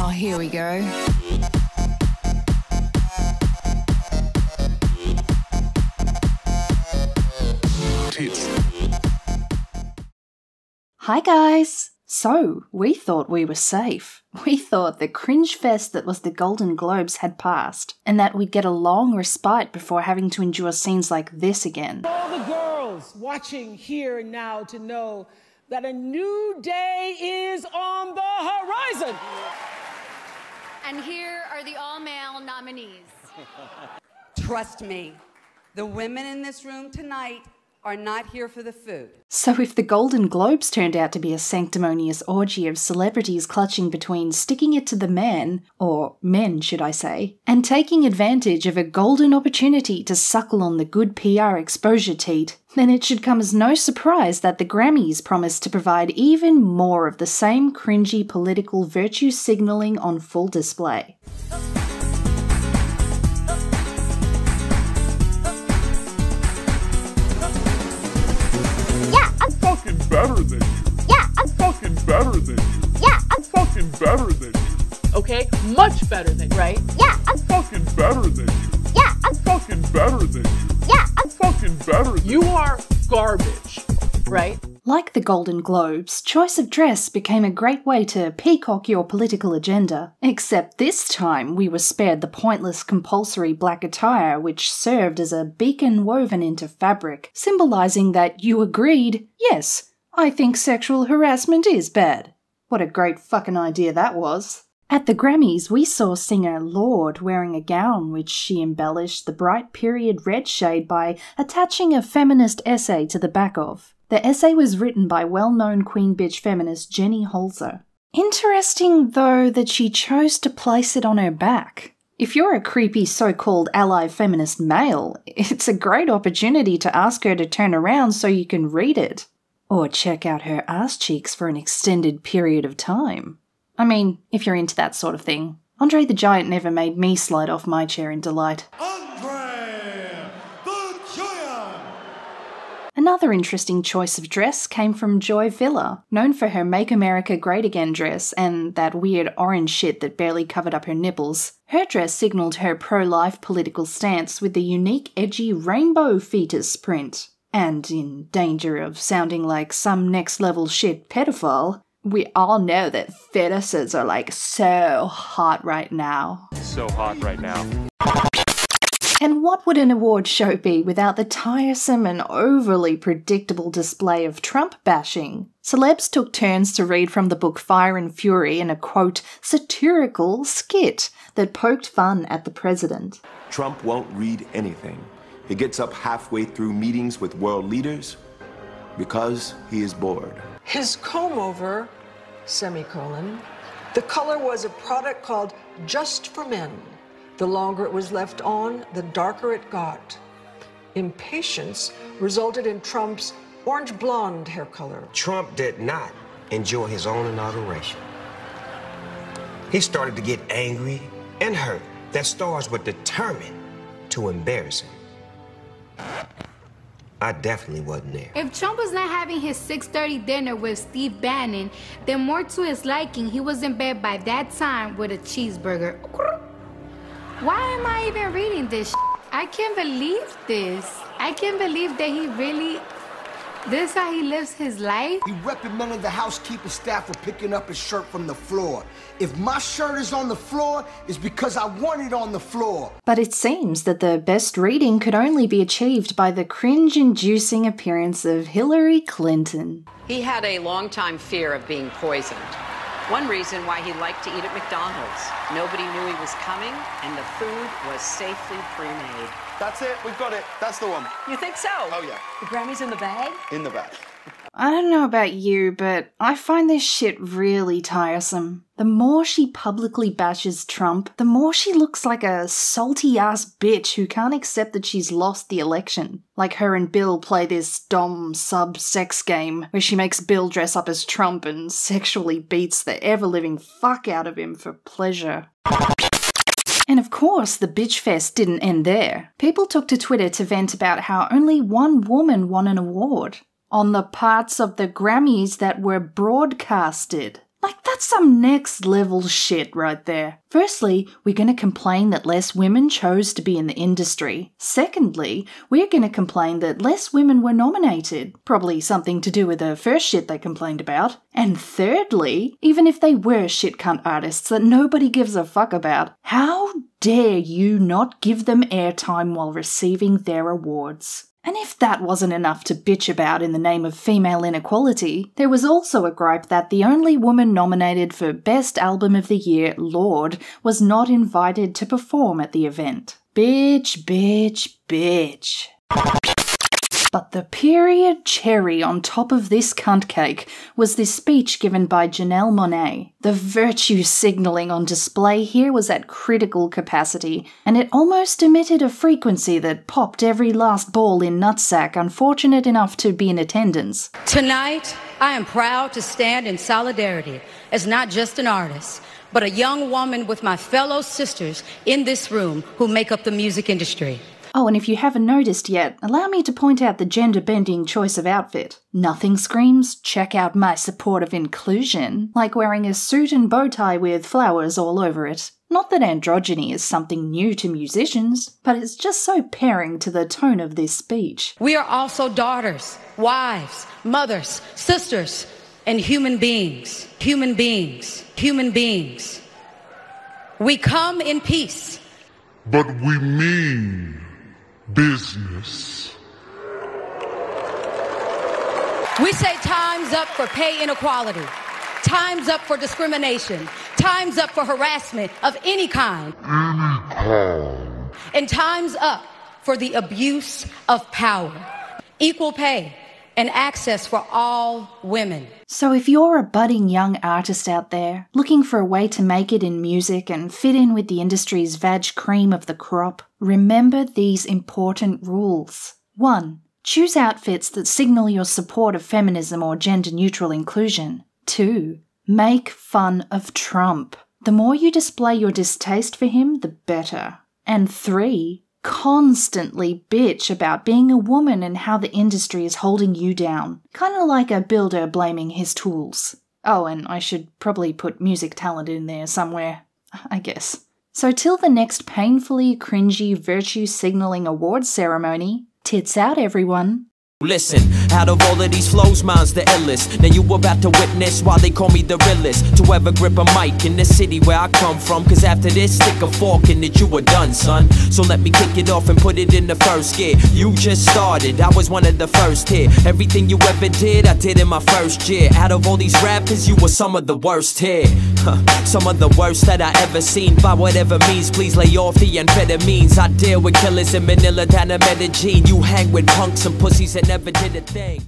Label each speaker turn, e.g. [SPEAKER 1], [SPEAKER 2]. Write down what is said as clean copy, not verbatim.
[SPEAKER 1] Oh, here we go. Hi guys! So, we thought we were safe. We thought the cringe fest that was the Golden Globes had passed, and that we'd get a long respite before having to endure scenes like this again.
[SPEAKER 2] All the girls watching here and now to know that a new day is on the horizon.
[SPEAKER 3] And here are the all-male nominees.
[SPEAKER 4] Trust me, the women in this room tonight are not here for the food.
[SPEAKER 1] So if the Golden Globes turned out to be a sanctimonious orgy of celebrities clutching between sticking it to the man, or men should I say, and taking advantage of a golden opportunity to suckle on the good PR exposure teat, then it should come as no surprise that the Grammys promised to provide even more of the same cringy political virtue signalling on full display.
[SPEAKER 5] Fucking better than you.
[SPEAKER 6] Yeah,
[SPEAKER 5] I'm fucking better than you.
[SPEAKER 6] Yeah, I'm
[SPEAKER 5] fucking better than you.
[SPEAKER 2] Okay, much better than, right?
[SPEAKER 6] Yeah, I'm
[SPEAKER 5] fucking better than you.
[SPEAKER 6] Yeah, I'm
[SPEAKER 5] fucking better than you.
[SPEAKER 6] Yeah, I'm
[SPEAKER 5] fucking better than
[SPEAKER 2] you. You are garbage, right?
[SPEAKER 1] Like the Golden Globes, choice of dress became a great way to peacock your political agenda. Except this time we were spared the pointless compulsory black attire which served as a beacon woven into fabric, symbolising that you agreed, yes, I think sexual harassment is bad. What a great fucking idea that was. At the Grammys, we saw singer Lorde wearing a gown which she embellished the bright period red shade by attaching a feminist essay to the back of. The essay was written by well-known queen bitch feminist Jenny Holzer. Interesting, though, that she chose to place it on her back. If you're a creepy so-called ally feminist male, it's a great opportunity to ask her to turn around so you can read it. Or check out her ass cheeks for an extended period of time. I mean, if you're into that sort of thing. Andre the Giant never made me slide off my chair in delight. Another interesting choice of dress came from Joy Villa, known for her Make America Great Again dress and that weird orange shit that barely covered up her nipples. Her dress signalled her pro-life political stance with the unique edgy rainbow fetus print. And in danger of sounding like some next-level shit pedophile, we all know that fetuses are like so hot right now.
[SPEAKER 7] So hot right now.
[SPEAKER 1] And what would an award show be without the tiresome and overly predictable display of Trump bashing? Celebs took turns to read from the book Fire and Fury in a, quote, satirical skit that poked fun at the president.
[SPEAKER 8] Trump won't read anything. He gets up halfway through meetings with world leaders because he is bored.
[SPEAKER 9] His comb-over, semicolon, the color was a product called Just for Men. The longer it was left on, the darker it got. Impatience resulted in Trump's orange blonde hair color.
[SPEAKER 10] Trump did not enjoy his own inauguration. He started to get angry and hurt that stars were determined to embarrass him. I definitely wasn't there.
[SPEAKER 3] If Trump was not having his 6:30 dinner with Steve Bannon, then more to his liking, he was in bed by that time with a cheeseburger. Why am I even reading this? I can't believe this. I can't believe that he really... This is how he lives his life?
[SPEAKER 11] He reprimanded the housekeeping staff for picking up his shirt from the floor. If my shirt is on the floor, it's because I want it on the floor.
[SPEAKER 1] But it seems that the best reading could only be achieved by the cringe-inducing appearance of Hillary Clinton.
[SPEAKER 12] He had a long-time fear of being poisoned. One reason why he liked to eat at McDonald's. Nobody knew he was coming, and the food was safely pre-made.
[SPEAKER 13] That's it, we've got it. That's the one.
[SPEAKER 12] You think so?
[SPEAKER 13] Oh, yeah.
[SPEAKER 12] The Grammys in the bag?
[SPEAKER 13] In the bag.
[SPEAKER 1] I don't know about you, but I find this shit really tiresome. The more she publicly bashes Trump, the more she looks like a salty-ass bitch who can't accept that she's lost the election. Like her and Bill play this dom-sub-sex game where she makes Bill dress up as Trump and sexually beats the ever-living fuck out of him for pleasure. And of course, the bitch fest didn't end there. People took to Twitter to vent about how only one woman won an award. On the parts of the Grammys that were broadcasted. Like, that's some next level shit right there. Firstly, we're going to complain that less women chose to be in the industry. Secondly, we're going to complain that less women were nominated. Probably something to do with the first shit they complained about. And thirdly, even if they were shit cunt artists that nobody gives a fuck about, how dare you not give them airtime while receiving their awards? And if that wasn't enough to bitch about in the name of female inequality, there was also a gripe that the only woman nominated for Best Album of the Year, Lorde, was not invited to perform at the event. Bitch, bitch, bitch. But the period cherry on top of this cunt cake was this speech given by Janelle Monáe. The virtue signalling on display here was at critical capacity, and it almost emitted a frequency that popped every last ball in nutsack unfortunate enough to be in attendance.
[SPEAKER 6] Tonight, I am proud to stand in solidarity as not just an artist, but a young woman with my fellow sisters in this room who make up the music industry.
[SPEAKER 1] Oh, and if you haven't noticed yet, allow me to point out the gender-bending choice of outfit. Nothing screams, check out my support of inclusion, like wearing a suit and bow tie with flowers all over it. Not that androgyny is something new to musicians, but it's just so pairing to the tone of this speech.
[SPEAKER 6] We are also daughters, wives, mothers, sisters, and human beings. Human beings. Human beings. We come in peace.
[SPEAKER 5] But we mean business.
[SPEAKER 6] We say time's up for pay inequality. Time's up for discrimination. Time's up for harassment of any kind. And time's up for the abuse of power. Equal pay and access for all women.
[SPEAKER 1] So if you're a budding young artist out there, looking for a way to make it in music and fit in with the industry's vag cream of the crop, remember these important rules. 1. Choose outfits that signal your support of feminism or gender-neutral inclusion. 2. Make fun of Trump. The more you display your distaste for him, the better. And 3. Constantly bitch about being a woman and how the industry is holding you down. Kind of like a builder blaming his tools. Oh, and I should probably put music talent in there somewhere, I guess. So till the next painfully cringy virtue signalling awards ceremony, tits out everyone.
[SPEAKER 7] Listen, out of all of these flows, mine's the illest. Now you about to witness why they call me the realest to ever grip a mic in the city where I come from. Cause after this, stick a fork in it, you were done, son. So let me kick it off and put it in the first gear. You just started, I was one of the first here. Everything you ever did, I did in my first year. Out of all these rappers, you were some of the worst here. Some of the worst that I ever seen. By whatever means, please lay off the amphetamines. I deal with killers in Manila down to Medellin. You hang with punks and pussies that never did a thing.